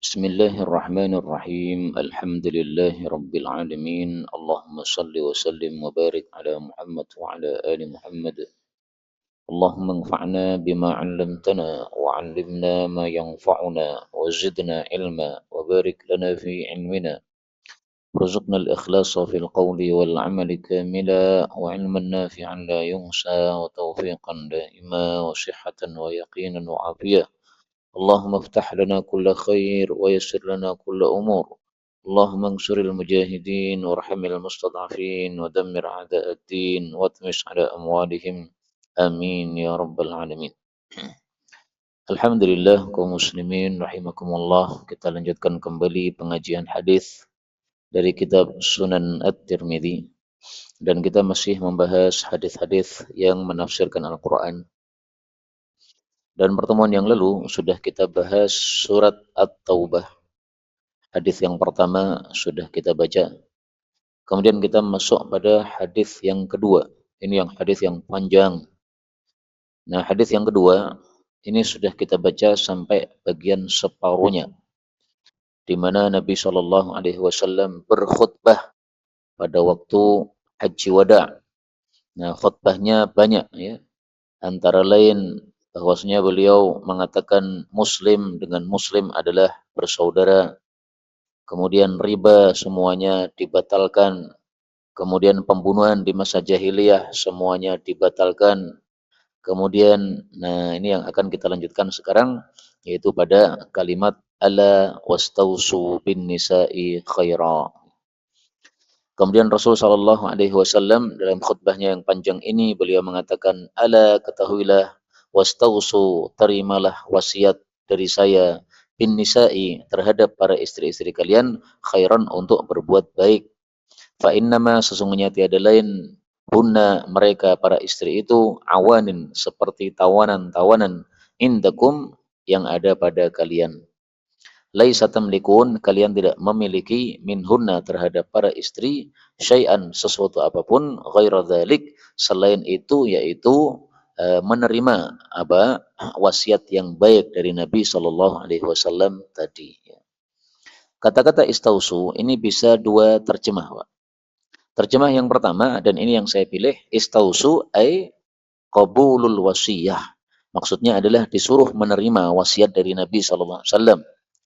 بسم الله الرحمن الرحيم الحمد لله رب العالمين اللهم صل وسلم وبارك على محمد وعلى آل محمد اللهم انفعنا بما علمتنا وعلمنا ما ينفعنا وزدنا علما وبارك لنا في علمنا وارزقنا الإخلاص في القول والعمل كاملا وعلما نافعا لا ينسى وتوفيقا دائما وصحة ويقينا وعافية اللهم افتح لنا كل خير ويسر لنا كل أمور اللهم انصر المجاهدين وارحم المستضعفين ودمر أعداء الدين واطمس على أموالهم آمين يا رب العالمين. Alhamdulillah kaum muslimin rahimakumullah, kita lanjutkan kembali pengajian hadis dari kitab Sunan At-Tirmidzi dan kita masih membahas hadis-hadis yang menafsirkan Al-Qur'an. Dan pertemuan yang lalu sudah kita bahas surat At-Taubah. Hadis yang pertama sudah kita baca. Kemudian kita masuk pada hadis yang kedua. Ini yang hadis yang panjang. Nah, hadis yang kedua ini sudah kita baca sampai bagian separuhnya, di mana Nabi Shallallahu Alaihi Wasallam berkhutbah pada waktu Haji Wada. Nah, khutbahnya banyak ya. Antara lain bahwasanya beliau mengatakan Muslim dengan Muslim adalah bersaudara. Kemudian riba semuanya dibatalkan. Kemudian pembunuhan di masa jahiliyah semuanya dibatalkan. Kemudian, nah ini yang akan kita lanjutkan sekarang, yaitu pada kalimat ala wastausu bin nisa'i khaira. Kemudian Rasul Shallallahu Alaihi Wasallam dalam khutbahnya yang panjang ini beliau mengatakan ala ketahuilah wastausu, terimalah wasiat dari saya bin nisa'i, terhadap para istri-istri kalian, khairan, untuk berbuat baik. Fa innama, sesungguhnya tiada lain, hunna, mereka para istri itu, awanin, seperti tawanan-tawanan, indakum, yang ada pada kalian. Laisa tamlikun, kalian tidak memiliki, minhunna, terhadap para istri, syai'an, sesuatu apapun, ghaira dzalik, selain itu, yaitu menerima wasiat yang baik dari Nabi Shallallahu Alaihi Wasallam tadi. Kata-kata istausu ini bisa dua terjemah, Pak. Terjemah yang pertama, dan ini yang saya pilih, istausu ay qabulul wasiyah. Maksudnya adalah disuruh menerima wasiat dari Nabi Shallallahu Alaihi Wasallam.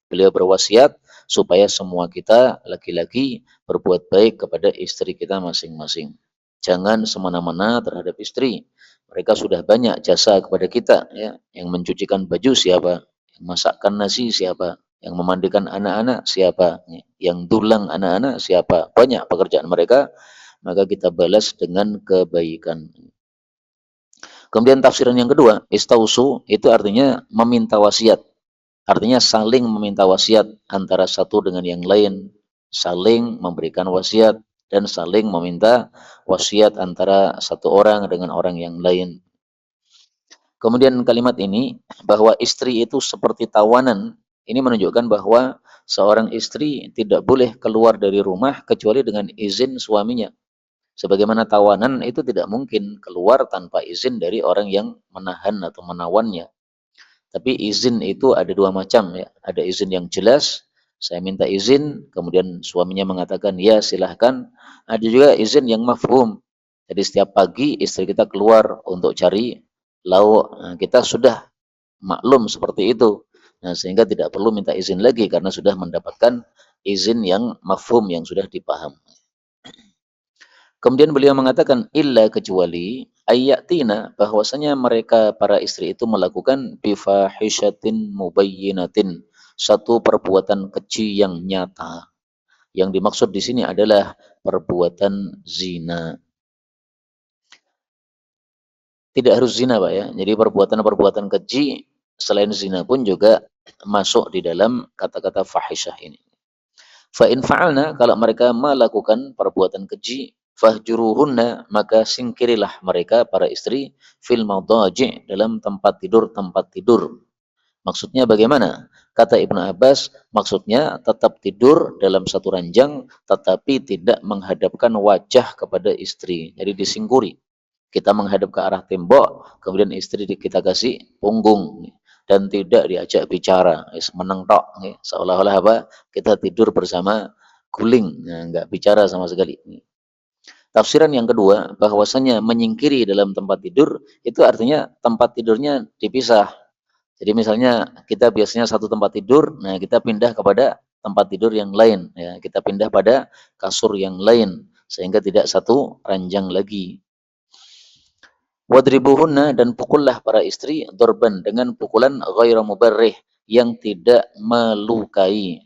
Beliau berwasiat supaya semua kita laki-laki berbuat baik kepada istri kita masing-masing. Jangan semena-mena terhadap istri. Mereka sudah banyak jasa kepada kita, ya. Yang mencucikan baju siapa? Yang masakkan nasi siapa? Yang memandikan anak-anak siapa? Yang dulang anak-anak siapa? Banyak pekerjaan mereka, maka kita balas dengan kebaikan. Kemudian tafsiran yang kedua, istausu itu artinya meminta wasiat. Artinya saling meminta wasiat antara satu dengan yang lain, saling memberikan wasiat dan saling meminta wasiat antara satu orang dengan orang yang lain. Kemudian kalimat ini, bahwa istri itu seperti tawanan, ini menunjukkan bahwa seorang istri tidak boleh keluar dari rumah kecuali dengan izin suaminya. Sebagaimana tawanan itu tidak mungkin keluar tanpa izin dari orang yang menahan atau menawannya. Tapi izin itu ada dua macam, ya. Ada izin yang jelas, saya minta izin, kemudian suaminya mengatakan ya silahkan. Ada juga izin yang mafhum. Jadi setiap pagi istri kita keluar untuk cari lauk, nah, kita sudah maklum seperti itu. Nah, sehingga tidak perlu minta izin lagi karena sudah mendapatkan izin yang mafhum, yang sudah dipaham. Kemudian beliau mengatakan illa, kecuali ayatina, bahwasanya mereka para istri itu melakukan bifahishatin mubayyinatin, satu perbuatan keji yang nyata. Yang dimaksud di sini adalah perbuatan zina. Tidak harus zina, Pak, ya. Jadi perbuatan-perbuatan keji selain zina pun juga masuk di dalam kata-kata fahisyah ini. Fa in fa'alna, kalau mereka melakukan perbuatan keji, fahjuruhunna, maka singkirilah mereka para istri, fil madaji', dalam tempat tidur. Maksudnya bagaimana? Kata Ibnu Abbas, maksudnya tetap tidur dalam satu ranjang tetapi tidak menghadapkan wajah kepada istri. Jadi disingkuri. Kita menghadap ke arah tembok, kemudian istri kita kasih punggung. dan tidak diajak bicara. Meneng tok, seolah-olah apa? Kita tidur bersama guling, nah, nggak bicara sama sekali. Tafsiran yang kedua, bahwasanya menyingkiri dalam tempat tidur itu artinya tempat tidurnya dipisah. Jadi misalnya kita biasanya satu tempat tidur, nah kita pindah kepada tempat tidur yang lain, ya kita pindah pada kasur yang lain sehingga tidak satu ranjang lagi. Wadribuhunna, dan pukullah para istri dorban dengan pukulan ghairu mubarrih yang tidak melukai.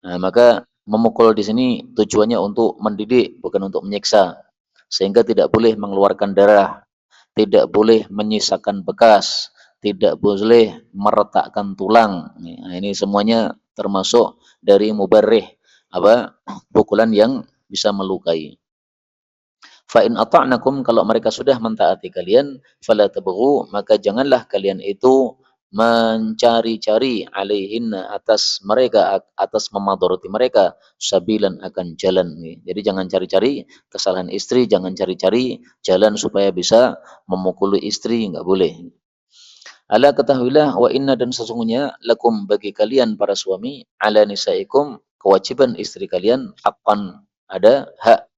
Nah, maka memukul di sini tujuannya untuk mendidik, bukan untuk menyiksa. Sehingga tidak boleh mengeluarkan darah, tidak boleh menyisakan bekas, tidak boleh meretakkan tulang. Nah, ini semuanya termasuk dari mubarrih, apa? Pukulan yang bisa melukai. Fa in ata'nakum, kalau mereka sudah mentaati kalian, fala tabghu, maka janganlah kalian itu mencari-cari alaihinna, atas mereka, atas memadoroti mereka, sabilan, akan jalan. Jadi jangan cari-cari kesalahan istri, jangan cari-cari jalan supaya bisa memukuli istri, enggak boleh. Ala ketahuilah, wa inna, dan sesungguhnya, lakum, bagi kalian para suami, ala nisaikum, kewajiban istri kalian, haqqan, ada hak.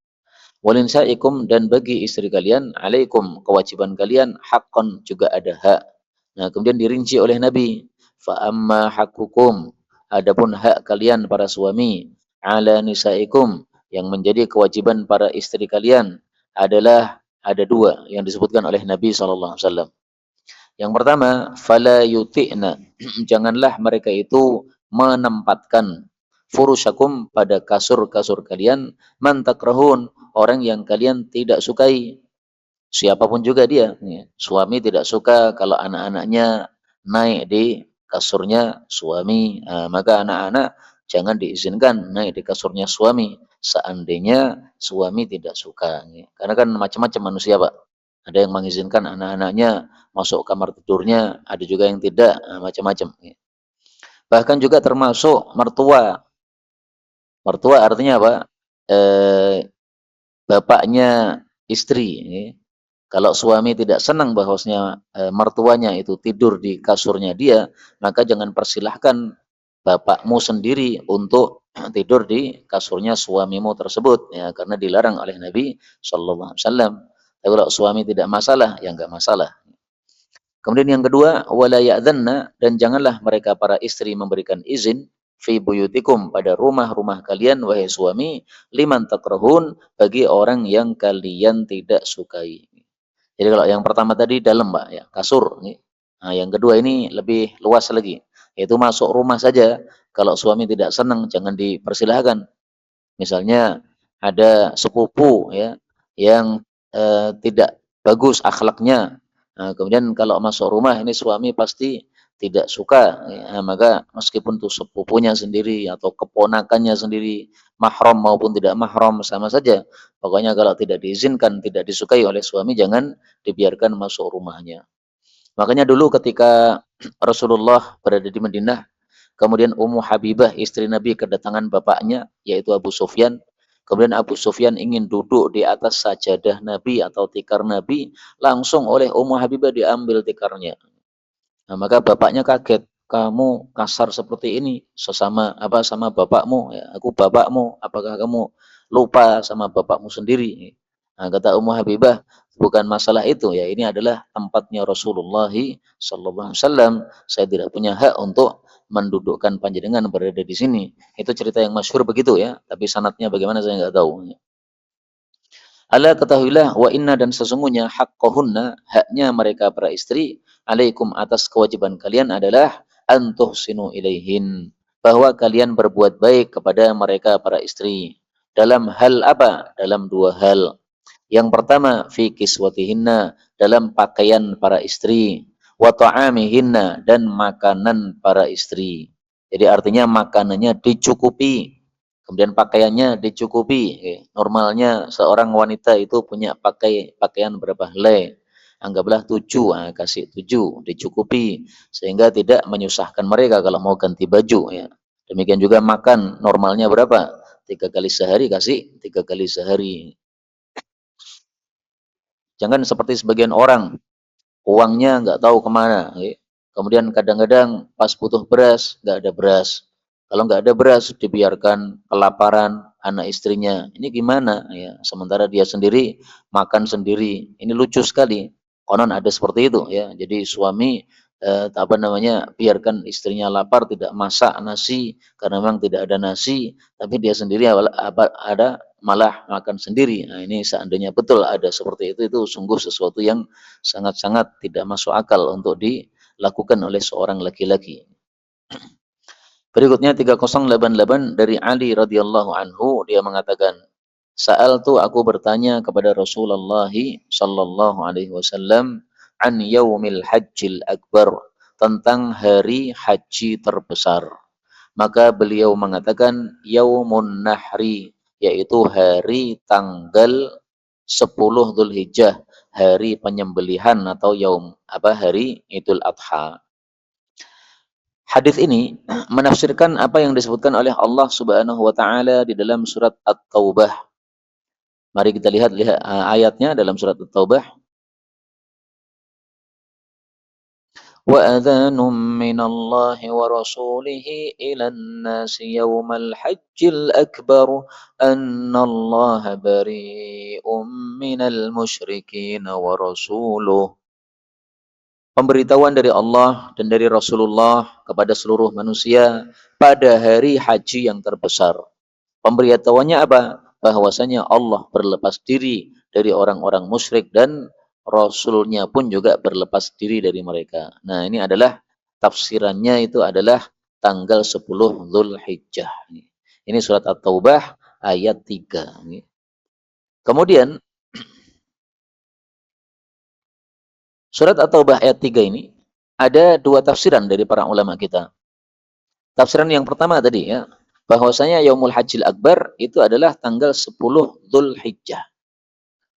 Walinsaikum, dan bagi istri kalian, alaikum, kewajiban kalian, haqqan, juga ada hak. Nah, kemudian dirinci oleh Nabi, fa amma haqqukum, adapun hak kalian para suami, ala nisaikum, yang menjadi kewajiban para istri kalian adalah ada dua yang disebutkan oleh Nabi SAW. Yang pertama, fala yuti'na, janganlah mereka itu menempatkan furushakum, pada kasur-kasur kalian, man takrahun, orang yang kalian tidak sukai. Siapapun juga dia, suami tidak suka kalau anak-anaknya naik di kasurnya suami, maka anak-anak jangan diizinkan naik di kasurnya suami seandainya suami tidak suka. Karena kan macam-macam manusia, Pak. Ada yang mengizinkan anak-anaknya masuk kamar tidurnya, ada juga yang tidak, macam-macam. Bahkan juga termasuk mertua. Mertua artinya apa? Eh, bapaknya istri. Kalau suami tidak senang bahwasanya mertuanya itu tidur di kasurnya dia, maka jangan persilahkan bapakmu sendiri untuk tidur di kasurnya suamimu tersebut, ya, karena dilarang oleh Nabi Shallallahu Alaihi Wasallam. Tapi kalau suami tidak masalah, ya enggak masalah. Kemudian yang kedua, wala ya'dhanna, dan janganlah mereka para istri memberikan izin fi buyutikum, pada rumah-rumah kalian wahai suami, liman takrahun, bagi orang yang kalian tidak sukai. Jadi kalau yang pertama tadi dalam, Mbak, ya, kasur. Nah, yang kedua ini lebih luas lagi, yaitu masuk rumah saja. Kalau suami tidak senang, jangan dipersilahkan. Misalnya ada sepupu, ya, yang tidak bagus akhlaknya. Nah, kemudian kalau masuk rumah ini suami pasti tidak suka, ya, maka meskipun itu sepupunya sendiri atau keponakannya sendiri, mahram maupun tidak mahram sama saja. Pokoknya kalau tidak diizinkan, tidak disukai oleh suami, jangan dibiarkan masuk rumahnya. Makanya dulu ketika Rasulullah berada di Madinah, kemudian Ummu Habibah istri Nabi kedatangan bapaknya yaitu Abu Sufyan. Kemudian Abu Sufyan ingin duduk di atas sajadah Nabi atau tikar Nabi, langsung oleh Ummu Habibah diambil tikarnya. Nah, maka bapaknya kaget, kamu kasar seperti ini sesama apa sama bapakmu, ya, aku bapakmu, apakah kamu lupa sama bapakmu sendiri? Nah, kata Ummu Habibah, bukan masalah itu, ya, ini adalah tempatnya Rasulullah sallallahu alaihi wasallam. Saya tidak punya hak untuk mendudukkan panjenengan berada di sini. Itu cerita yang masyhur begitu, ya, tapi sanadnya bagaimana saya nggak tahu. Ala ketahuilah, wa inna, dan sesungguhnya, haqqahunna, haknya mereka para istri, alaikum, atas kewajiban kalian adalah antuhsinu ilaihin, bahwa kalian berbuat baik kepada mereka para istri. Dalam hal apa? Dalam dua hal. Yang pertama, fi kiswatihinna, dalam pakaian para istri, wa ta'amihinna, dan makanan para istri. Jadi artinya makanannya dicukupi, kemudian pakaiannya dicukupi. Normalnya seorang wanita itu punya pakaian berapa helai? Anggaplah 7, kasih 7, dicukupi sehingga tidak menyusahkan mereka kalau mau ganti baju, ya. Demikian juga makan, normalnya berapa? 3 kali sehari, kasih 3 kali sehari. Jangan seperti sebagian orang, uangnya nggak tahu kemana. Kemudian kadang-kadang pas butuh beras, nggak ada beras. Kalau nggak ada beras, dibiarkan kelaparan anak istrinya. Ini gimana? Ya, sementara dia sendiri makan sendiri. Ini lucu sekali. Konon ada seperti itu ya. Jadi suami apa namanya, biarkan istrinya lapar, tidak masak nasi karena memang tidak ada nasi, tapi dia sendiri ada malah makan sendiri. Nah, ini seandainya betul ada seperti itu sungguh sesuatu yang sangat-sangat tidak masuk akal untuk dilakukan oleh seorang laki-laki. Berikutnya 3088 dari Ali radhiyallahu anhu, dia mengatakan, Sa'altu, aku bertanya kepada Rasulullah sallallahu alaihi wasallam an yaumil hajjil akbar, tentang hari haji terbesar. Maka beliau mengatakan yaumun nahri, yaitu hari tanggal 10 Dzulhijjah, hari penyembelihan atau hari Idul Adha. Hadis ini menafsirkan apa yang disebutkan oleh Allah Subhanahu wa taala di dalam surat At-Taubah. Mari kita lihat ayatnya dalam surat At-Taubah. وَأَذَانٌ مِّنَ اللَّهِ وَرَسُولِهِ إِلَى النَّاسِ يَوْمَ الْحَجِّ الْأَكْبَرِ أَنَّ اللَّهَ بَرِيءٌ مِّنَ الْمُشْرِكِينَ وَرَسُولُهُ. Pemberitahuan dari Allah dan dari Rasulullah kepada seluruh manusia pada hari haji yang terbesar. Pemberitahuannya apa? Bahwasanya Allah berlepas diri dari orang-orang musyrik dan Rasulnya pun juga berlepas diri dari mereka. Nah, ini adalah tafsirannya, itu adalah tanggal 10 Dzulhijjah. Ini surat At-Taubah ayat 3. Kemudian surat At-Taubah ayat 3 ini ada dua tafsiran dari para ulama kita. Tafsiran yang pertama tadi ya, bahwasanya Yaumul Hajjil Akbar itu adalah tanggal 10 Dzulhijjah.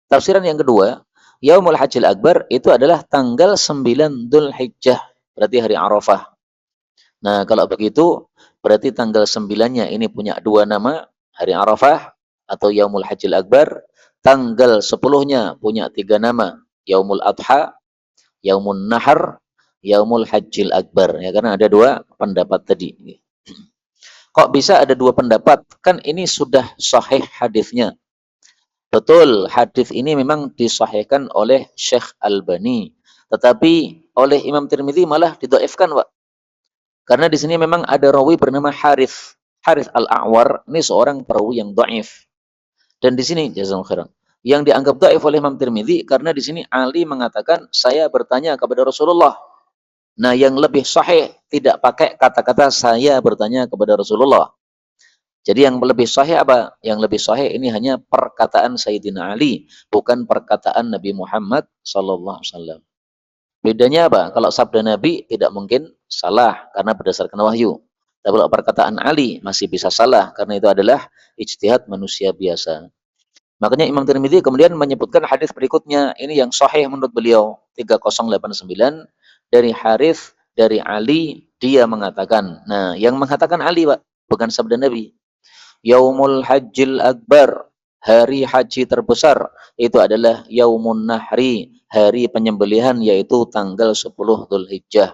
Tafsiran yang kedua, Yaumul Hajjil Akbar itu adalah tanggal 9 Dzulhijjah, berarti hari Arafah. Nah, kalau begitu berarti tanggal 9-nya ini punya dua nama, hari Arafah atau Yaumul Hajjil Akbar. Tanggal 10-nya punya tiga nama, Yaumul Adha, Yaumun Nahar, Yaumul Hajjil Akbar. Ya, karena ada dua pendapat tadi. Kok bisa ada dua pendapat? Kan ini sudah sahih hadisnya. Betul, hadis ini memang disahihkan oleh Syekh Albani, tetapi oleh Imam Tirmidzi malah didhaifkan, Pak. Karena di sini memang ada rawi bernama Harith. Harith Al-A'war, ini seorang perawi yang dhaif. Dan di sini jazakumullah khairan, yang dianggap dhaif oleh Imam Tirmidzi karena di sini Ali mengatakan, saya bertanya kepada Rasulullah. Nah, yang lebih sahih tidak pakai kata-kata saya bertanya kepada Rasulullah. Jadi yang lebih sahih apa? Yang lebih sahih ini hanya perkataan Sayyidina Ali, bukan perkataan Nabi Muhammad sallallahu alaihi wasallam. Bedanya apa? Kalau sabda Nabi tidak mungkin salah karena berdasarkan wahyu. Tapi kalau perkataan Ali masih bisa salah karena itu adalah ijtihad manusia biasa. Makanya Imam Tirmidzi kemudian menyebutkan hadis berikutnya, ini yang sahih menurut beliau, 3089 dari Harith dari Ali, dia mengatakan. Nah, yang mengatakan Ali, Pak, bukan sabda Nabi. Yaumul Hajjil Akbar, hari haji terbesar, itu adalah Yaumun Nahri, hari penyembelihan, yaitu tanggal 10 Dzulhijjah.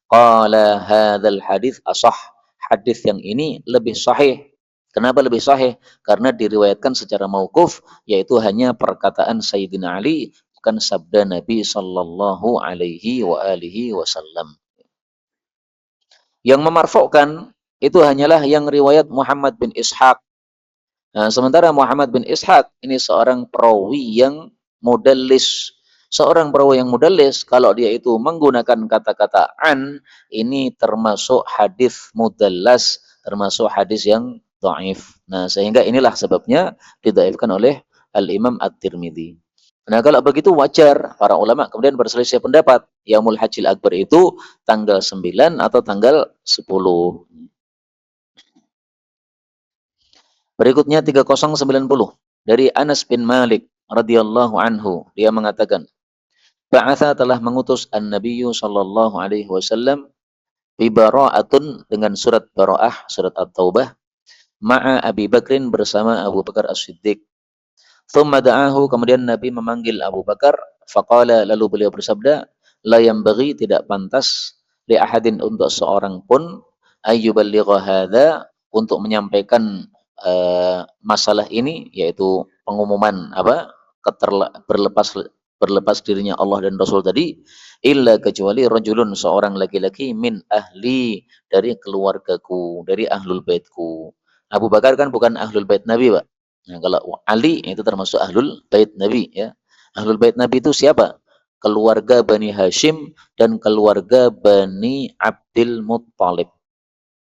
Qala hadzal hadis asah. Hadis yang ini lebih sahih. Kenapa lebih sahih? Karena diriwayatkan secara mauquf, yaitu hanya perkataan Sayyidina Ali, bukan sabda Nabi sallallahu alaihi wa alihi wasallam. Yang memarfu'kan itu hanyalah yang riwayat Muhammad bin Ishaq. Nah, sementara Muhammad bin Ishaq ini seorang perawi yang mudallis. Seorang perawi yang mudallis, kalau dia itu menggunakan kata-kata an, ini termasuk hadis mudallas, termasuk hadis yang dhaif. Nah, sehingga inilah sebabnya didhaifkan oleh Al-Imam At-Tirmidzi. Nah, kalau begitu wajar para ulama kemudian berselisih pendapat, Yaumul Hajjil Akbar itu tanggal 9 atau tanggal 10. Berikutnya 3090 dari Anas bin Malik radhiyallahu anhu, dia mengatakan, Ba'atha, telah mengutus An-Nabiyyu sallallahu alaihi wasallam bi bara'atun, dengan surat Bara'ah, surat At-Taubah, ma'a Abi Bakrin, bersama Abu Bakar As-Siddiq. Thumma da'ahu, kemudian Nabi memanggil Abu Bakar, faqala, lalu beliau bersabda, la yanbaghi, tidak pantas, li ahadin untuk seorang pun ayyuballigha hadza untuk menyampaikan masalah ini yaitu pengumuman apa berlepas berlepas dirinya Allah dan Rasul tadi illa kecuali rajulun seorang laki-laki min ahli dari keluargaku dari ahlul baitku. Abu Bakar kan bukan ahlul bait Nabi, Pak. Nah, kalau Ali itu termasuk ahlul bait Nabi ya. Ahlul bait Nabi itu siapa? Keluarga Bani Hashim dan keluarga Bani Abdul Muttalib.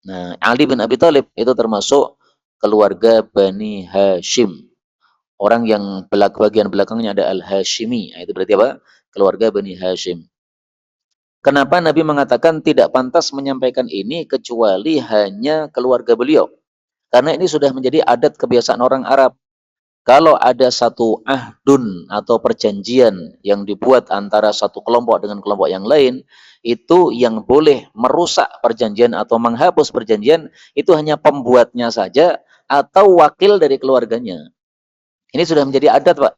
Nah, Ali bin Abi Thalib itu termasuk keluarga Bani Hashim. Orang yang bagian belakangnya ada Al-Hashimi. Nah, itu berarti apa? Keluarga Bani Hashim. Kenapa Nabi mengatakan tidak pantas menyampaikan ini kecuali hanya keluarga beliau? Karena ini sudah menjadi adat kebiasaan orang Arab. Kalau ada satu ahdun atau perjanjian yang dibuat antara satu kelompok dengan kelompok yang lain, itu yang boleh merusak perjanjian atau menghapus perjanjian itu hanya pembuatnya saja atau wakil dari keluarganya. Ini sudah menjadi adat, Pak.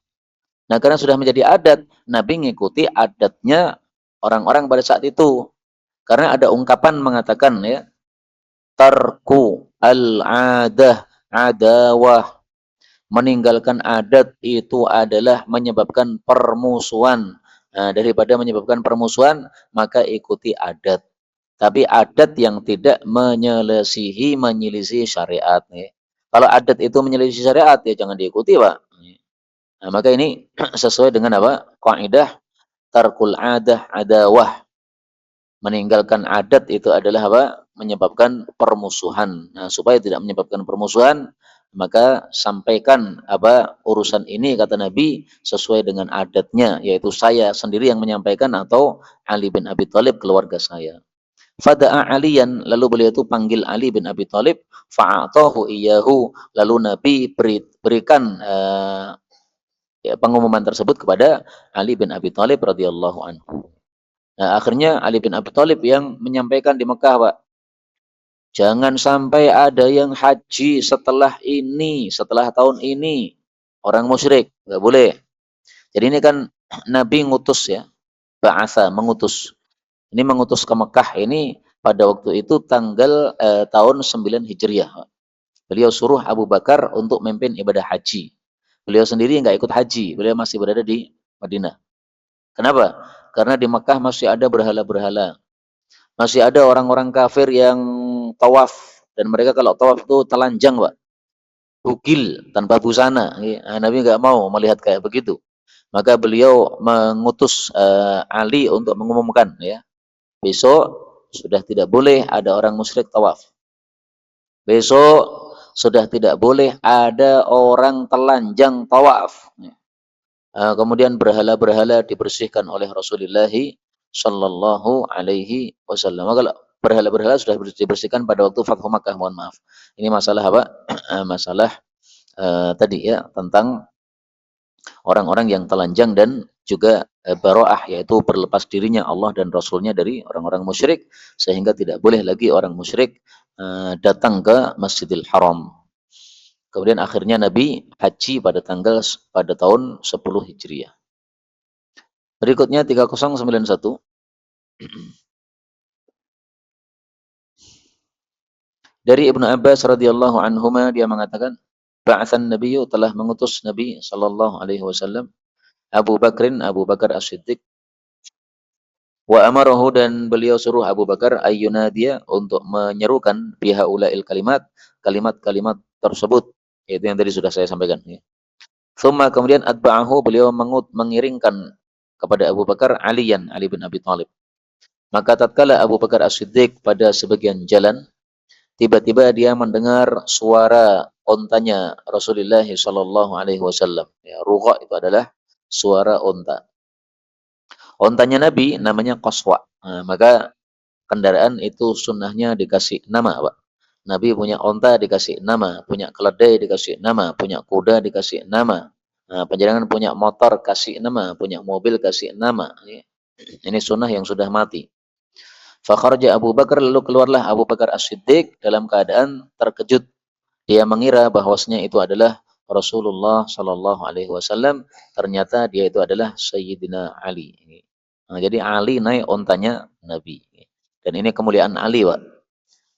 Nah, karena sudah menjadi adat, Nabi mengikuti adatnya orang-orang pada saat itu. Karena ada ungkapan mengatakan ya, tarku al-adah adawah, meninggalkan adat itu adalah menyebabkan permusuhan. Nah, daripada menyebabkan permusuhan, maka ikuti adat. Tapi adat yang tidak menyelisihi syariat. Ya. Kalau adat itu menyelisihi syariat, ya jangan diikuti, Pak. Nah, maka ini sesuai dengan apa? Kaidah tarkul adah adawah. Meninggalkan adat itu adalah apa? Menyebabkan permusuhan. Nah, supaya tidak menyebabkan permusuhan, maka sampaikan apa urusan ini kata Nabi sesuai dengan adatnya, yaitu saya sendiri yang menyampaikan atau Ali bin Abi Thalib keluarga saya. Fada'a Aliyan, lalu beliau itu panggil Ali bin Abi Thalib, fa'atahu iyyahu, lalu Nabi berikan ya, pengumuman tersebut kepada Ali bin Abi Thalib radhiyallahu anhu. Nah, akhirnya Ali bin Abi Thalib yang menyampaikan di Mekah, Pak. Jangan sampai ada yang haji setelah ini, setelah tahun ini. Orang musyrik, nggak boleh. Jadi ini kan Nabi ngutus ya, ba'atha, mengutus. Ini mengutus ke Mekah ini pada waktu itu tanggal tahun 9 Hijriah. Beliau suruh Abu Bakar untuk memimpin ibadah haji. Beliau sendiri nggak ikut haji, beliau masih berada di Madinah. Kenapa? Karena di Mekah masih ada berhala-berhala. Masih ada orang-orang kafir yang tawaf. Dan mereka kalau tawaf itu telanjang, Pak. Bugil, tanpa busana. Nah, Nabi nggak mau melihat kayak begitu. Maka beliau mengutus Ali untuk mengumumkan, ya. Besok sudah tidak boleh ada orang musyrik tawaf. Besok sudah tidak boleh ada orang telanjang tawaf. Kemudian berhala-berhala dibersihkan oleh Rasulullah Shallallahu Alaihi Wasallam. Kalau berhala-berhala sudah dibersihkan pada waktu Fathu Makkah, mohon maaf. Ini masalah apa? Masalah tadi ya tentang orang-orang yang telanjang dan juga baroah, yaitu berlepas dirinya Allah dan Rasulnya dari orang-orang musyrik, sehingga tidak boleh lagi orang musyrik datang ke Masjidil Haram. Kemudian akhirnya Nabi haji pada tahun 10 Hijriah. Berikutnya 3091. Dari Ibnu Abbas radhiyallahu anhuma dia mengatakan, ba'atsan nabiyyu telah mengutus Nabi sallallahu alaihi wasallam Abu Bakar As-Siddiq wa amarahu, dan beliau suruh Abu Bakar ayyuna dia untuk menyerukan bihaulail kalimat-kalimat tersebut, yaitu yang tadi sudah saya sampaikan ya. Thumma kemudian atba'ahu, beliau mengiringkan kepada Abu Bakar Ali bin Abi Thalib. Maka tatkala Abu Bakar As-Siddiq pada sebagian jalan, tiba-tiba dia mendengar suara ontanya Rasulullah sallallahu alaihi wasallam. Ya, ruqa itu adalah suara onta. Ontanya Nabi namanya Qaswa. Nah, maka kendaraan itu sunnahnya dikasih nama, Pak. Nabi punya onta dikasih nama, punya keledai dikasih nama, punya kuda dikasih nama. Nah, panjenengan punya motor kasih nama, punya mobil kasih nama. Ini sunnah yang sudah mati. Fakharaja Abu Bakar, lalu keluarlah Abu Bakar As-Siddiq dalam keadaan terkejut. Dia mengira bahwasanya itu adalah Rasulullah Shallallahu Alaihi Wasallam. Ternyata dia itu adalah Sayyidina Ali. Nah, jadi Ali naik ontanya Nabi. Dan ini kemuliaan Ali, Pak.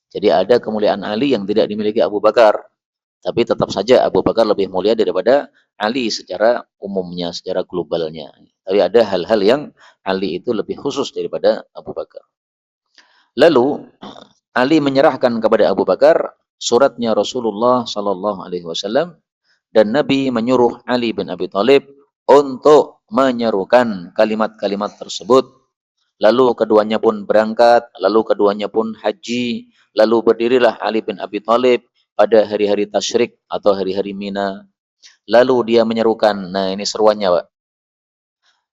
Jadi ada kemuliaan Ali yang tidak dimiliki Abu Bakar. Tapi tetap saja Abu Bakar lebih mulia daripada Ali secara umumnya, secara globalnya. Tapi ada hal-hal yang Ali itu lebih khusus daripada Abu Bakar. Lalu Ali menyerahkan kepada Abu Bakar suratnya Rasulullah Sallallahu Alaihi Wasallam dan Nabi menyuruh Ali bin Abi Thalib untuk menyerukan kalimat-kalimat tersebut. Lalu keduanya pun berangkat, lalu keduanya pun haji, lalu berdirilah Ali bin Abi Thalib pada hari-hari tasyrik atau hari-hari Mina. Lalu dia menyerukan, nah ini seruannya, Pak.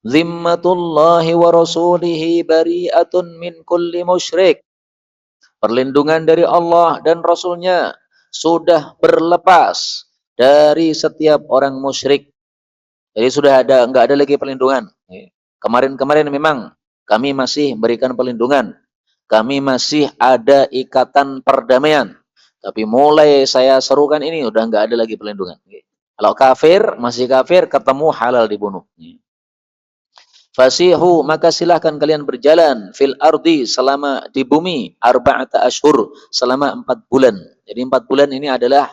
Zimmatullahi wa rasulihi bari'atun min kulli musyrik. Perlindungan dari Allah dan Rasulnya sudah berlepas dari setiap orang musyrik. Jadi sudah enggak ada lagi perlindungan. Kemarin-kemarin memang kami masih berikan perlindungan. Kami masih ada ikatan perdamaian. Tapi mulai saya serukan ini udah enggak ada lagi perlindungan. Kalau kafir, masih kafir, ketemu halal dibunuh. Fasihu, maka silahkan kalian berjalan fil ardi selama di bumi arba'ata ashur selama 4 bulan. Jadi 4 bulan ini adalah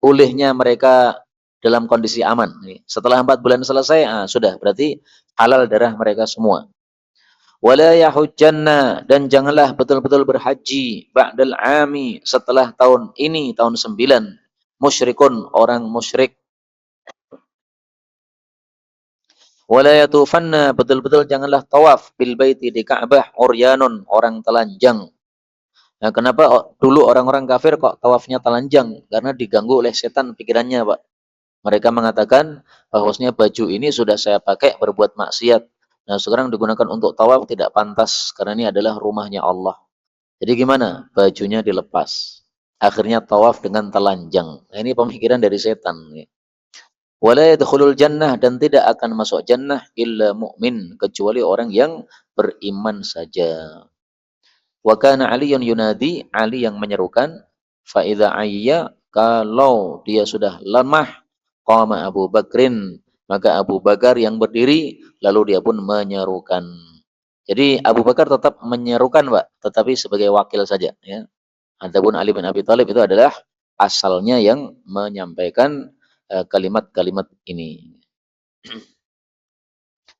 bolehnya mereka dalam kondisi aman. Setelah 4 bulan selesai, sudah berarti halal darah mereka semua. Wala yahujjanna, dan janganlah betul-betul berhaji ba'dal ami setelah tahun ini tahun 9 musyrikun orang musyrik. Wala yatufanna, betul-betul janganlah tawaf bil baiti di Ka'bah uryanun orang telanjang. Nah, kenapa dulu orang-orang kafir kok tawafnya telanjang? Karena diganggu oleh setan pikirannya, Pak. Mereka mengatakan bahwasanya baju ini sudah saya pakai berbuat maksiat. Nah, sekarang digunakan untuk tawaf tidak pantas karena ini adalah rumahnya Allah. Jadi gimana? Bajunya dilepas. Akhirnya tawaf dengan telanjang. Nah, ini pemikiran dari setan. Wala yadkhulul jannah, dan tidak akan masuk jannah illa mu'min, kecuali orang yang beriman saja. Wa kana Aliyun yunadi, Ali yang menyerukan, fa idza ayya, kalau dia sudah lemah, qama Abu Bakrin, maka Abu Bakar yang berdiri, lalu dia pun menyerukan. Jadi Abu Bakar tetap menyerukan, Pak, tetapi sebagai wakil saja, ya. Adapun Ali bin Abi Thalib itu adalah asalnya yang menyampaikan kalimat-kalimat ini.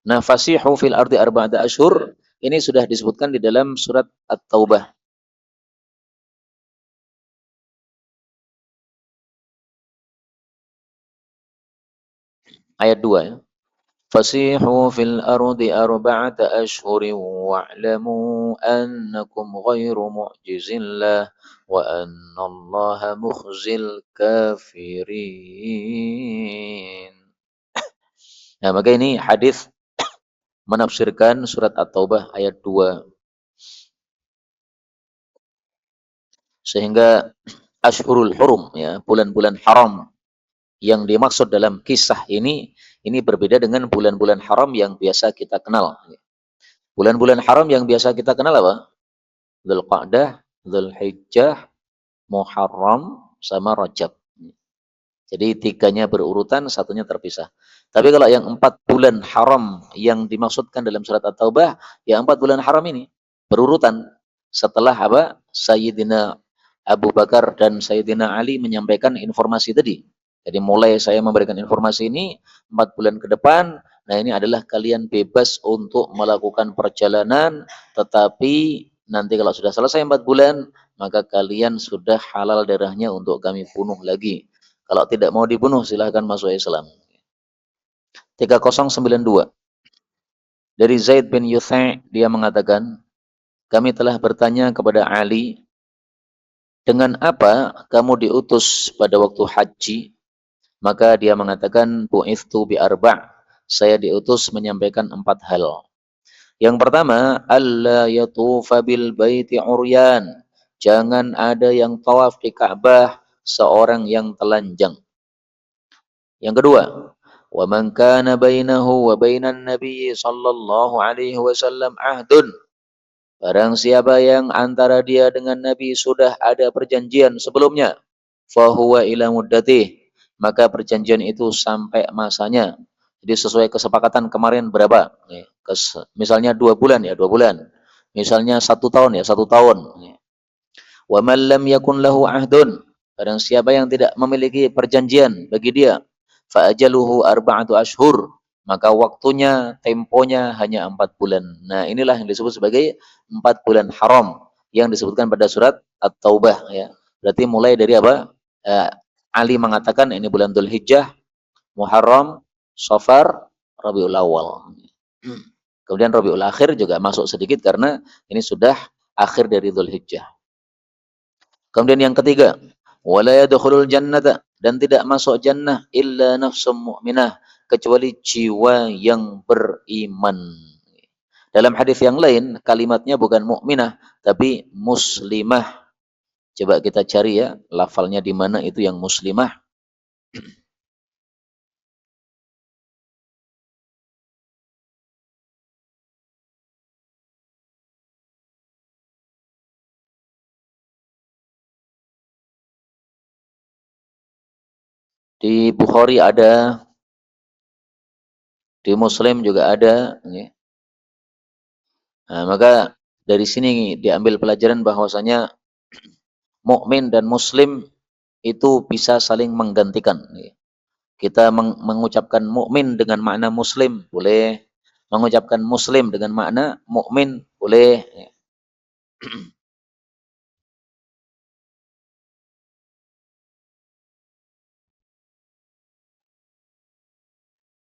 Nah, fasihu fil ardi arba'ata ashur ini sudah disebutkan di dalam surat At-Taubah. Ayat 2 ya. Fasihu fil ardi arba'ata ashhurin wa'lamu annakum ghairu mu'jizillah wa annallaha mukhzil kafirin. Nah, maka ini hadis menafsirkan surat At-Taubah ayat 2. Sehingga Ashhurul Hurum, ya, bulan-bulan haram yang dimaksud dalam kisah ini berbeda dengan bulan-bulan haram yang biasa kita kenal. Bulan-bulan haram yang biasa kita kenal apa? Dzulqa'dah, Dzulhijjah, Muharram, sama Rajab. Jadi tiganya berurutan, satunya terpisah. Tapi kalau yang 4 bulan haram yang dimaksudkan dalam surat At-Taubah, ya 4 bulan haram ini berurutan. Setelah apa? Sayyidina Abu Bakar dan Sayyidina Ali menyampaikan informasi tadi. Jadi mulai saya memberikan informasi ini 4 bulan ke depan, nah ini adalah kalian bebas untuk melakukan perjalanan, tetapi nanti kalau sudah selesai 4 bulan, maka kalian sudah halal darahnya untuk kami bunuh lagi. Kalau tidak mau dibunuh, silahkan masuk Islam. 3092. Dari Zaid bin Yuthai, dia mengatakan, kami telah bertanya kepada Ali, dengan apa kamu diutus pada waktu haji? Maka dia mengatakan, bu'ithtu bi arba'. Saya diutus menyampaikan 4 hal. Yang pertama, alla yatufa bil baiti uryan. Jangan ada yang tawaf di Ka'bah seorang yang telanjang. Yang kedua, wa man kana bainahu wa bainan nabiy sallallahu alaihi wasallam ahdun. Barang siapa yang antara dia dengan Nabi sudah ada perjanjian sebelumnya, fahuwa ila muddatih, maka perjanjian itu sampai masanya. Jadi sesuai kesepakatan kemarin berapa? Misalnya 2 bulan ya, 2 bulan. Misalnya 1 tahun ya, 1 tahun. Wa man lam yakun lahu ahdun, barang siapa yang tidak memiliki perjanjian bagi dia, fa ajaluhu arba'atu ashhur, maka waktunya, temponya hanya 4 bulan. Nah, inilah yang disebut sebagai 4 bulan haram yang disebutkan pada surat At-Taubah ya. Berarti mulai dari apa? Eh, Ali mengatakan ini bulan Dzulhijjah, Muharram, Safar, Rabiul Awal. Kemudian Rabiul Akhir juga masuk sedikit karena ini sudah akhir dari Dzulhijjah. Kemudian yang ketiga, wala yadkhulul jannata, dan tidak masuk jannah illa nafsum mu'minah, kecuali jiwa yang beriman. Dalam hadis yang lain kalimatnya bukan mukminah tapi muslimah. Coba kita cari ya lafalnya di mana itu yang muslimah. Di Bukhari ada, di Muslim juga ada. Nah, maka dari sini diambil pelajaran bahwasanya mukmin dan muslim itu bisa saling menggantikan. Kita mengucapkan mukmin dengan makna muslim boleh, mengucapkan muslim dengan makna mukmin boleh.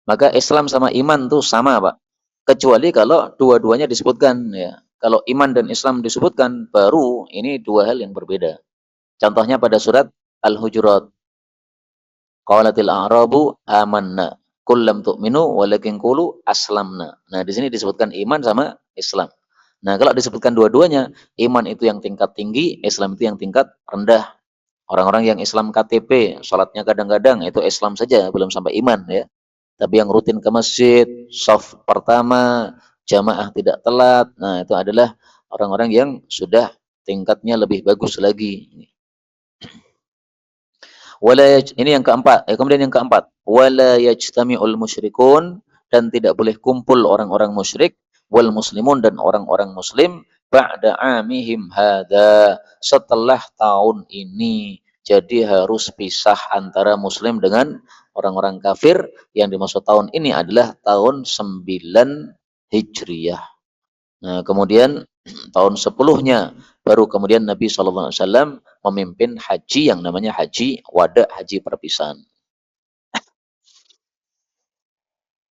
Maka Islam sama iman tuh sama, Pak. Kecuali kalau dua-duanya disebutkan ya. Kalau iman dan Islam disebutkan, baru ini dua hal yang berbeda. Contohnya pada surat Al-Hujurat. Qalatil a'rabu amanna. Qul lam tu'minu walakin qulu aslamna. Nah, di sini disebutkan iman sama Islam. Nah, kalau disebutkan dua-duanya, iman itu yang tingkat tinggi, Islam itu yang tingkat rendah. Orang-orang yang Islam KTP, sholatnya kadang-kadang, itu Islam saja, belum sampai iman ya. Tapi yang rutin ke masjid, shaf pertama, jamaah tidak telat, nah itu adalah orang-orang yang sudah tingkatnya lebih bagus lagi. Ini yang keempat. Kemudian yang keempat, wala yajtami'ul musyrikun, dan tidak boleh kumpul orang-orang musyrik wal muslimun, dan orang-orang muslim ba'da amihim hada, setelah tahun ini. Jadi harus pisah antara muslim dengan orang-orang kafir. Yang dimaksud tahun ini adalah tahun 9 Hijriyah. Nah, kemudian tahun 10-nya baru kemudian Nabi SAW memimpin haji yang namanya haji wada, haji perpisahan.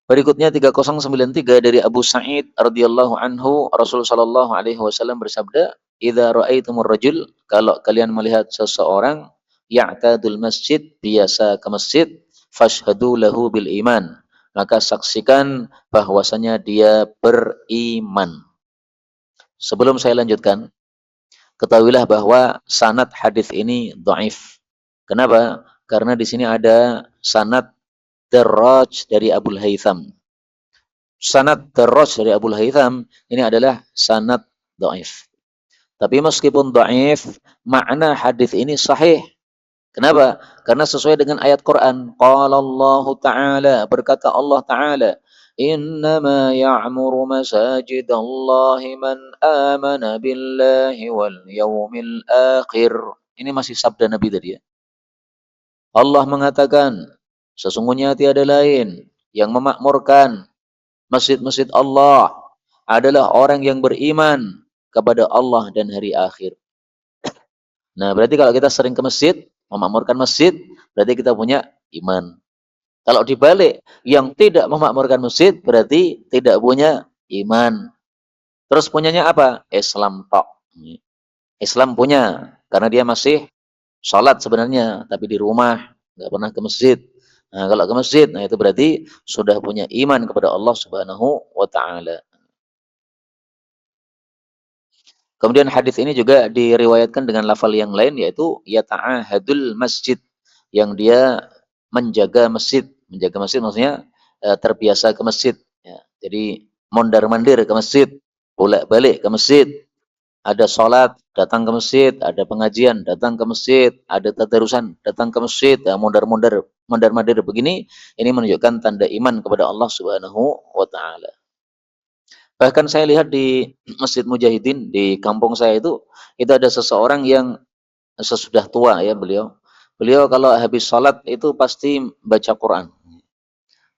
Berikutnya 3093 dari Abu Sa'id radhiyallahu anhu, Rasulullah sallallahu alaihi wasallam bersabda, "Idza ra'aitumur rajul," kalau kalian melihat seseorang ya'tadul masjid, biasa ke masjid, fashhadu lahu bil iman, maka saksikan bahwasanya dia beriman. Sebelum saya lanjutkan, ketahuilah bahwa sanad hadis ini dhaif. Kenapa? Karena di sini ada sanad Darraj dari Abul Haytham. Sanad Darraj dari Abul Haytham ini adalah sanad dhaif. Tapi meskipun dhaif, makna hadis ini sahih. Kenapa? Karena sesuai dengan ayat Quran. Qala Allah Ta'ala, berkata Allah Ta'ala, "Innama ya'muru masajidallahi man amana billahi wal yawmil akhir." Ini masih sabda Nabi tadi ya. Allah mengatakan, sesungguhnya tiada lain yang memakmurkan masjid-masjid Allah adalah orang yang beriman kepada Allah dan hari akhir. Nah, berarti kalau kita sering ke masjid, memakmurkan masjid, berarti kita punya iman. Kalau dibalik, yang tidak memakmurkan masjid, berarti tidak punya iman. Terus punyanya apa? Islam tok. Islam punya, karena dia masih sholat sebenarnya, tapi di rumah, nggak pernah ke masjid. Nah, kalau ke masjid, nah itu berarti sudah punya iman kepada Allah Subhanahu wa Ta'ala. Kemudian hadis ini juga diriwayatkan dengan lafal yang lain, yaitu yata'ahadul masjid, yang dia menjaga masjid. Menjaga masjid maksudnya terbiasa ke masjid. Ya. Jadi mondar-mandir ke masjid, bolak-balik ke masjid. Ada sholat, datang ke masjid. Ada pengajian, datang ke masjid. Ada tadarusan, datang ke masjid. Ya, mondar-mandir begini, ini menunjukkan tanda iman kepada Allah Subhanahu wa Ta'ala. Bahkan saya lihat di Masjid Mujahidin di kampung saya itu ada seseorang yang sesudah tua ya beliau. Beliau kalau habis sholat itu pasti baca Quran.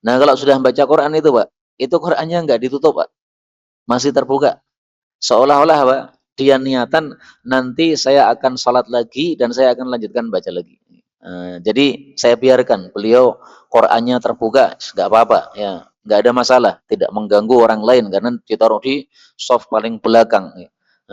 Nah kalau sudah baca Quran itu Pak, itu Qurannya nggak ditutup Pak, masih terbuka. Seolah-olah Pak, dia niatan nanti saya akan sholat lagi dan saya akan lanjutkan baca lagi. Jadi saya biarkan beliau Qurannya terbuka, nggak apa-apa ya, nggak ada masalah, tidak mengganggu orang lain karena ditaruh di soft paling belakang. Ya.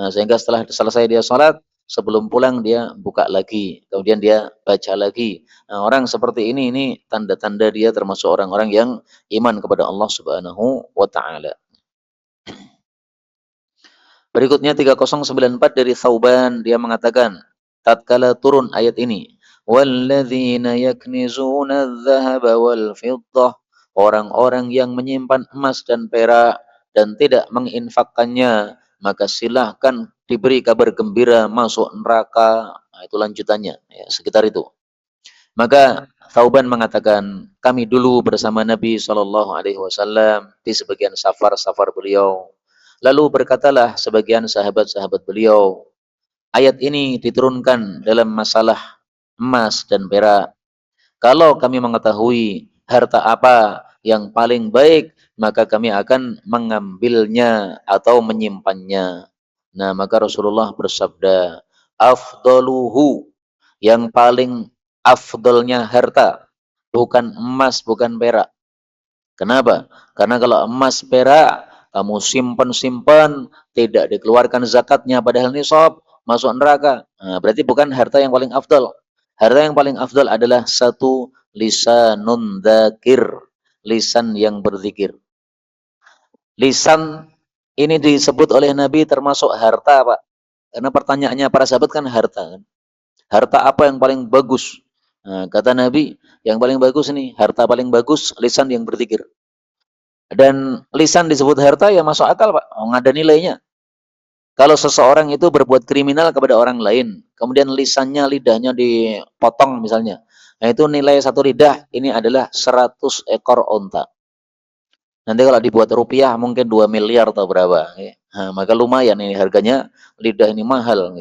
Sehingga setelah selesai dia sholat, sebelum pulang dia buka lagi, kemudian dia baca lagi. Nah, orang seperti ini tanda-tanda dia termasuk orang-orang yang iman kepada Allah Subhanahu wa Ta'ala. Berikutnya 3094 dari Thauban, dia mengatakan, tatkala turun ayat ini, walladzina yaknizuna adh-dhahaba wal fiddah, orang-orang yang menyimpan emas dan perak dan tidak menginfakkannya, maka silahkan diberi kabar gembira masuk neraka. Nah, itu lanjutannya, ya, sekitar itu. Maka Thauban mengatakan, kami dulu bersama Nabi Shallallahu Alaihi Wasallam di sebagian safar-safar beliau. Lalu berkatalah sebagian sahabat-sahabat beliau, ayat ini diturunkan dalam masalah emas dan perak. Kalau kami mengetahui harta apa yang paling baik, maka kami akan mengambilnya atau menyimpannya. Nah, maka Rasulullah bersabda, afdaluhu, yang paling afdolnya harta, bukan emas, bukan perak. Kenapa? Karena kalau emas perak kamu simpan-simpan, tidak dikeluarkan zakatnya padahal nisab, masuk neraka. Nah, berarti bukan harta yang paling afdal. Harta yang paling afdal adalah satu lisanun dzakir, lisan yang berzikir. Lisan ini disebut oleh Nabi termasuk harta, Pak. Karena pertanyaannya para sahabat kan harta kan. Harta apa yang paling bagus? Nah, kata Nabi, yang paling bagus ini, harta paling bagus lisan yang berzikir. Dan lisan disebut harta ya masuk akal Pak, nggak ada nilainya. Kalau seseorang itu berbuat kriminal kepada orang lain, kemudian lisannya, lidahnya dipotong misalnya, nah itu nilai satu lidah ini adalah 100 ekor onta. Nanti kalau dibuat rupiah mungkin 2 miliar atau berapa. Nah, maka lumayan ini harganya, lidah ini mahal.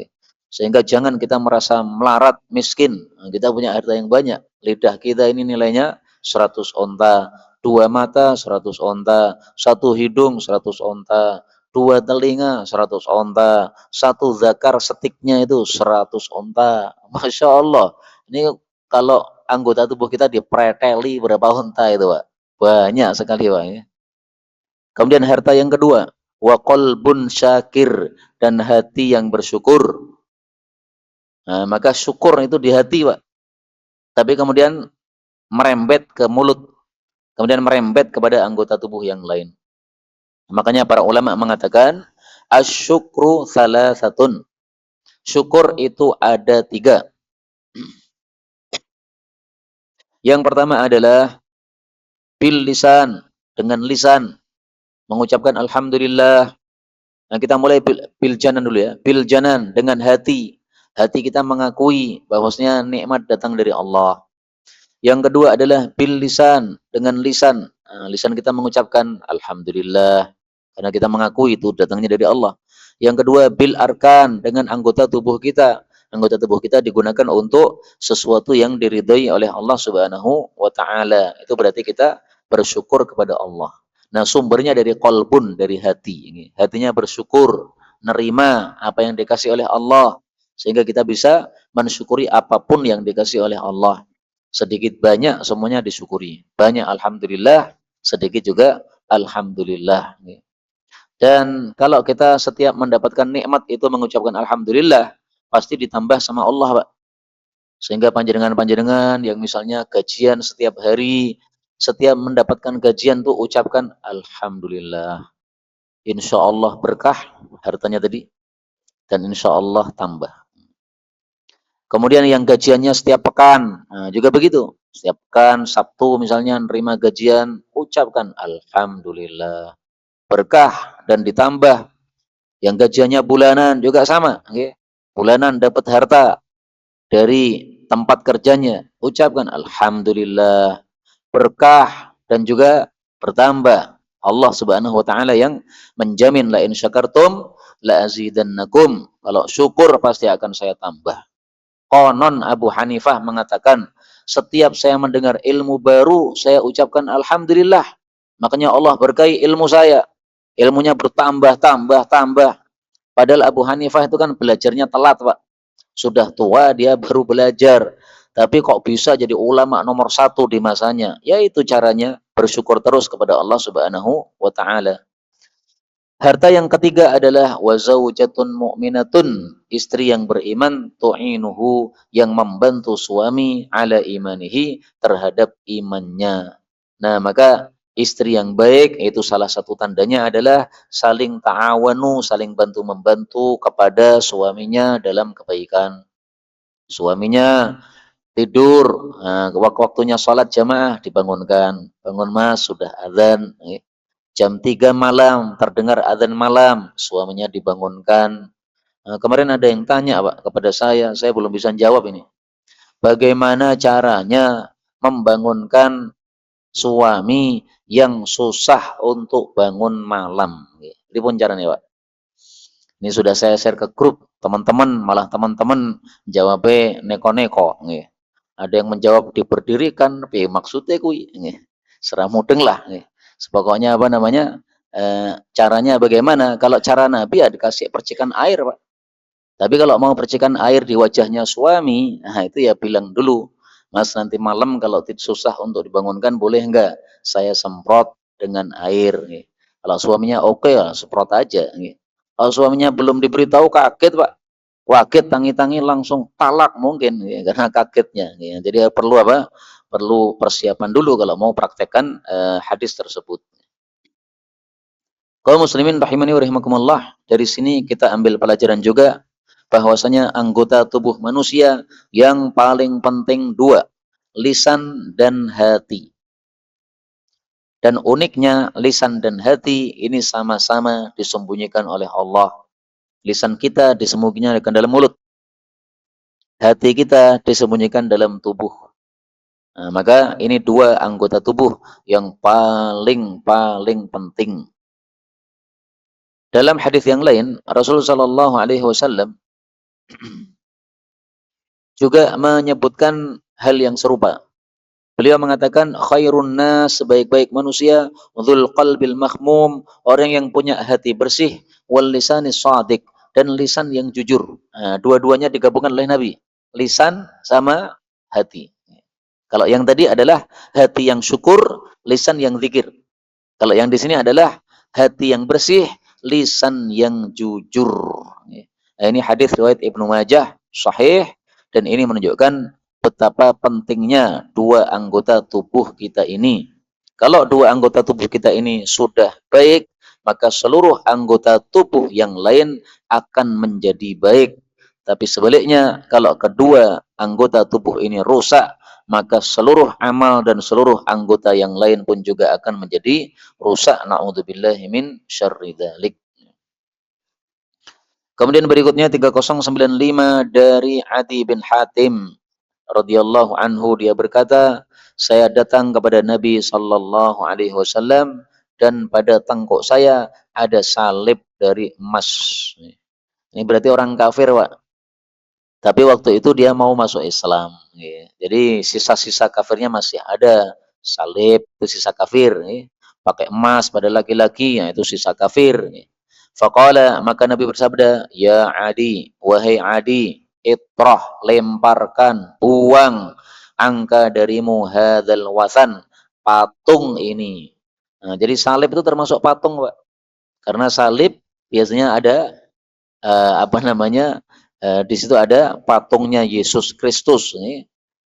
Sehingga jangan kita merasa melarat, miskin. Nah, kita punya harta yang banyak. Lidah kita ini nilainya 100 onta. Dua mata 100 onta. Satu hidung 100 onta. Dua telinga 100 onta. Satu zakar setiknya itu 100 onta. Masya Allah. Ini kalau anggota tubuh kita dipreteli berapa onta itu Pak. Banyak sekali Pak. Kemudian harta yang kedua, wa qalbun syakir, dan hati yang bersyukur. Nah, maka syukur itu di hati, Pak. Tapi kemudian merembet ke mulut, kemudian merembet kepada anggota tubuh yang lain. Makanya para ulama mengatakan, asyukru salasatun. Syukur itu ada 3. Yang pertama adalah bil lisan, dengan lisan. Mengucapkan alhamdulillah. Nah, kita mulai biljanan dulu ya. Biljanan dengan hati. Hati kita mengakui bahwasanya nikmat datang dari Allah. Yang kedua adalah bil lisan, dengan lisan. Nah, lisan kita mengucapkan alhamdulillah karena kita mengakui itu datangnya dari Allah. Yang kedua bil arkan, dengan anggota tubuh kita. Anggota tubuh kita digunakan untuk sesuatu yang diridhai oleh Allah Subhanahu wa taala. Itu berarti kita bersyukur kepada Allah. Nah, sumbernya dari qalbun, dari hati ini. Hatinya bersyukur, nerima apa yang dikasih oleh Allah sehingga kita bisa mensyukuri apapun yang dikasih oleh Allah. Sedikit banyak semuanya disyukuri. Banyak alhamdulillah, sedikit juga alhamdulillah. Dan kalau kita setiap mendapatkan nikmat itu mengucapkan alhamdulillah, pasti ditambah sama Allah, Pak. Sehingga panjenengan-panjenengan yang misalnya gajian setiap hari, setiap mendapatkan gajian tuh ucapkan alhamdulillah. Insya Allah berkah hartanya tadi, dan insya Allah tambah. Kemudian yang gajiannya setiap pekan, nah, juga begitu. Setiap pekan, Sabtu misalnya nerima gajian, ucapkan alhamdulillah. Berkah dan ditambah. Yang gajiannya bulanan juga sama. Okay? Bulanan dapat harta dari tempat kerjanya, ucapkan alhamdulillah. Berkah dan juga bertambah. Allah Subhanahu wa taala yang menjamin la in syakartum la azidannakum. Kalau syukur pasti akan saya tambah. Konon Abu Hanifah mengatakan, setiap saya mendengar ilmu baru, saya ucapkan alhamdulillah. Makanya Allah berkahi ilmu saya. Ilmunya bertambah, tambah, tambah. Padahal Abu Hanifah itu kan belajarnya telat, Pak. Sudah tua dia baru belajar. Tapi kok bisa jadi ulama nomor satu di masanya? Yaitu caranya bersyukur terus kepada Allah Subhanahu wa taala. Harta yang ketiga adalah wazaujatun mu'minatun, istri yang beriman, tu'inuhu, yang membantu suami ala imanihi, terhadap imannya. Nah, maka istri yang baik itu salah satu tandanya adalah saling ta'awanu, saling bantu-membantu kepada suaminya dalam kebaikan. Suaminya tidur, nah, waktunya sholat jamaah dibangunkan. Bangun mas, sudah azan. Jam 3 malam, terdengar adzan malam, suaminya dibangunkan. Kemarin ada yang tanya Pak kepada saya belum bisa jawab ini. Bagaimana caranya membangunkan suami yang susah untuk bangun malam? Ini pun caranya Pak. Ini sudah saya share ke grup teman-teman, malah teman-teman jawabnya neko-neko. Ada yang menjawab diberdirikan, tapi maksudnya kui. Serah mudeng lah. Pokoknya apa namanya, caranya bagaimana? Kalau cara Nabi ya dikasih percikan air, Pak. Tapi kalau mau percikan air di wajahnya suami, nah itu ya bilang dulu, Mas nanti malam kalau susah untuk dibangunkan boleh enggak? Saya semprot dengan air. Kalau suaminya oke ya semprot aja. Kalau suaminya belum diberitahu kaget Pak. Kaget tangi-tangi langsung talak mungkin karena kagetnya. Jadi perlu apa? Perlu persiapan dulu kalau mau praktekkan hadis tersebut. Kaum muslimin rahimani wa rahimakumullah, dari sini kita ambil pelajaran juga bahwasanya anggota tubuh manusia yang paling penting dua, lisan dan hati. Dan uniknya lisan dan hati ini sama-sama disembunyikan oleh Allah. Lisan kita disembunyikan dalam mulut. Hati kita disembunyikan dalam tubuh. Nah, maka ini dua anggota tubuh yang paling penting. Dalam hadis yang lain, Rasulullah Shallallahu Alaihi Wasallam juga menyebutkan hal yang serupa. Beliau mengatakan khairun nas, sebaik-baik manusia, dzul qalbil mahmum, orang yang punya hati bersih, wal lisanis shadiq, dan lisan yang jujur. Nah, dua-duanya digabungkan oleh Nabi. Lisan sama hati. Kalau yang tadi adalah hati yang syukur, lisan yang zikir. Kalau yang di sini adalah hati yang bersih, lisan yang jujur. Nah, ini hadis riwayat Ibnu Majah sahih, dan ini menunjukkan betapa pentingnya dua anggota tubuh kita ini. Kalau dua anggota tubuh kita ini sudah baik, maka seluruh anggota tubuh yang lain akan menjadi baik. Tapi sebaliknya, kalau kedua anggota tubuh ini rusak, maka seluruh amal dan seluruh anggota yang lain pun juga akan menjadi rusak. Na'udzubillahi min syarri dzalik. Kemudian berikutnya 3095 dari Adi bin Hatim radhiyallahu anhu, dia berkata, saya datang kepada Nabi sallallahu alaihi wasallam dan pada tengkuk saya ada salib dari emas. Ini berarti orang kafir, Pak. Tapi waktu itu dia mau masuk Islam. Jadi sisa-sisa kafirnya masih ada. Salib itu sisa kafir. Pakai emas pada laki-laki, ya itu sisa kafir. Faqala, maka Nabi bersabda, ya Adi, wahai Adi, itrah, lemparkan, buang angka darimu hadzal wasan, patung ini. Nah, jadi salib itu termasuk patung, Pak. Karena salib biasanya ada apa namanya, di situ ada patungnya Yesus Kristus.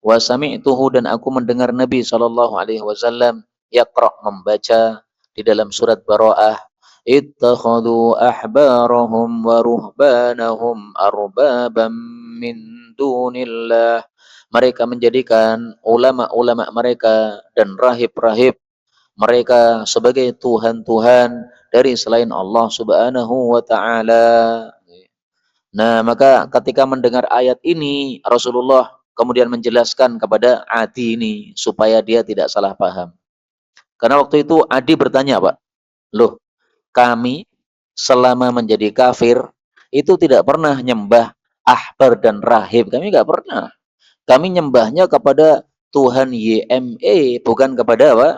Wa sami'tuhu, dan aku mendengar Nabi sallallahu alaihi wasallam yaqra, membaca di dalam surat Bara'ah, ittakhadhu ahbarahum wa ruhbanahum arbabam min dunillah. Mereka menjadikan ulama-ulama mereka dan rahib-rahib mereka sebagai tuhan-tuhan dari selain Allah Subhanahu wa taala. Nah, maka ketika mendengar ayat ini, Rasulullah kemudian menjelaskan kepada Adi ini supaya dia tidak salah paham. Karena waktu itu Adi bertanya, Pak, Loh, kami selama menjadi kafir itu tidak pernah nyembah ahbar dan rahib. Kami nggak pernah. Kami nyembahnya kepada Tuhan YME, bukan kepada apa?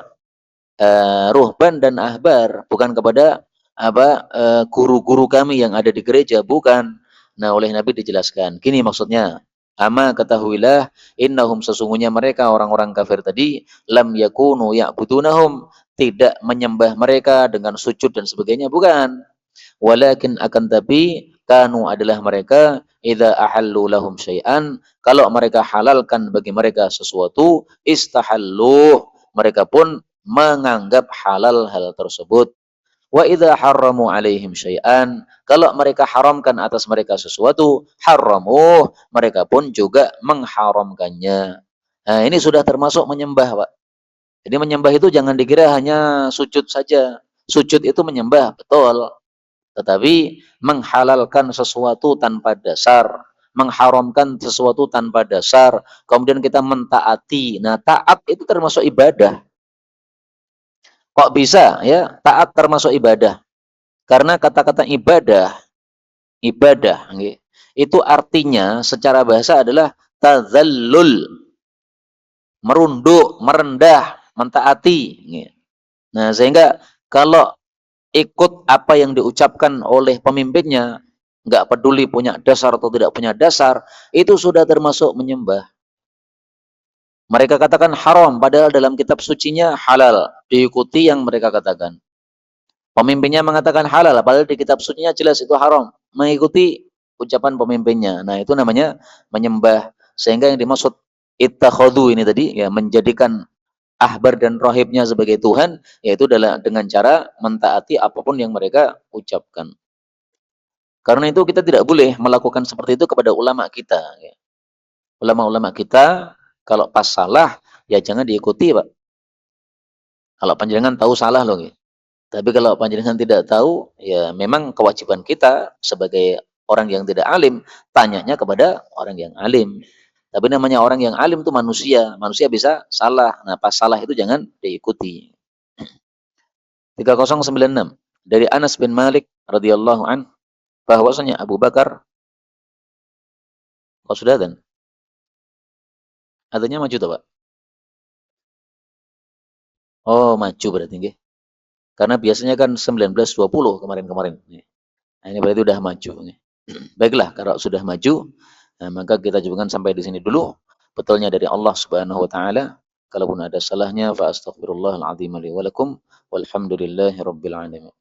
Ruhban dan ahbar, bukan kepada apa guru-guru kami yang ada di gereja, bukan. Nah, oleh Nabi dijelaskan. Gini maksudnya. Ama ketahuilah innahum sesungguhnya mereka orang-orang kafir tadi lam yakunu ya'budunahum tidak menyembah mereka dengan sujud dan sebagainya, bukan. Walakin akan tapi kanu adalah mereka idza ahallu lahum syai'an kalau mereka halalkan bagi mereka sesuatu istahallu mereka pun menganggap halal hal tersebut. Wa idza harramu alaihim syai'an kalau mereka haramkan atas mereka sesuatu haramu mereka pun juga mengharamkannya. Nah, ini sudah termasuk menyembah, Pak. Jadi menyembah itu jangan dikira hanya sujud saja. Sujud itu menyembah, betul. Tetapi menghalalkan sesuatu tanpa dasar, mengharamkan sesuatu tanpa dasar, kemudian kita mentaati. Nah, taat itu termasuk ibadah. Kok bisa ya? Taat termasuk ibadah. Karena kata-kata ibadah, ibadah itu artinya secara bahasa adalah tazallul, merunduk, merendah, mentaati. Nah, sehingga kalau ikut apa yang diucapkan oleh pemimpinnya, nggak peduli punya dasar atau tidak punya dasar, itu sudah termasuk menyembah. Mereka katakan haram, padahal dalam kitab sucinya halal, diikuti yang mereka katakan. Pemimpinnya mengatakan halal, padahal di kitab sucinya jelas itu haram, mengikuti ucapan pemimpinnya. Nah, itu namanya menyembah. Sehingga yang dimaksud ittakhadhu ini tadi, ya menjadikan ahbar dan rohibnya sebagai Tuhan, yaitu dengan cara mentaati apapun yang mereka ucapkan. Karena itu kita tidak boleh melakukan seperti itu kepada ulama kita. Ya. Ulama-ulama kita, kalau pas salah, ya jangan diikuti, Pak. Kalau panjenengan tahu salah loh. Ya. Tapi kalau panjenengan tidak tahu, ya memang kewajiban kita sebagai orang yang tidak alim, tanyanya kepada orang yang alim. Tapi namanya orang yang alim itu manusia. Manusia bisa salah. Nah, pas salah itu jangan diikuti. 3096 dari Anas bin Malik radhiyallahu an bahwasanya Abu Bakar kau sudah dan adanya maju tuh Pak. Oh, maju berarti nggih. Karena biasanya kan 1920 kemarin-kemarin. Nah, ini berarti udah maju nggih. Baiklah, kalau sudah maju, nah, maka kita jadikan sampai di sini dulu. Betulnya dari Allah Subhanahu wa taala. Kalaupun ada salahnya fa astaghfirullahal azim li wa lakum walhamdulillahirabbil alamin.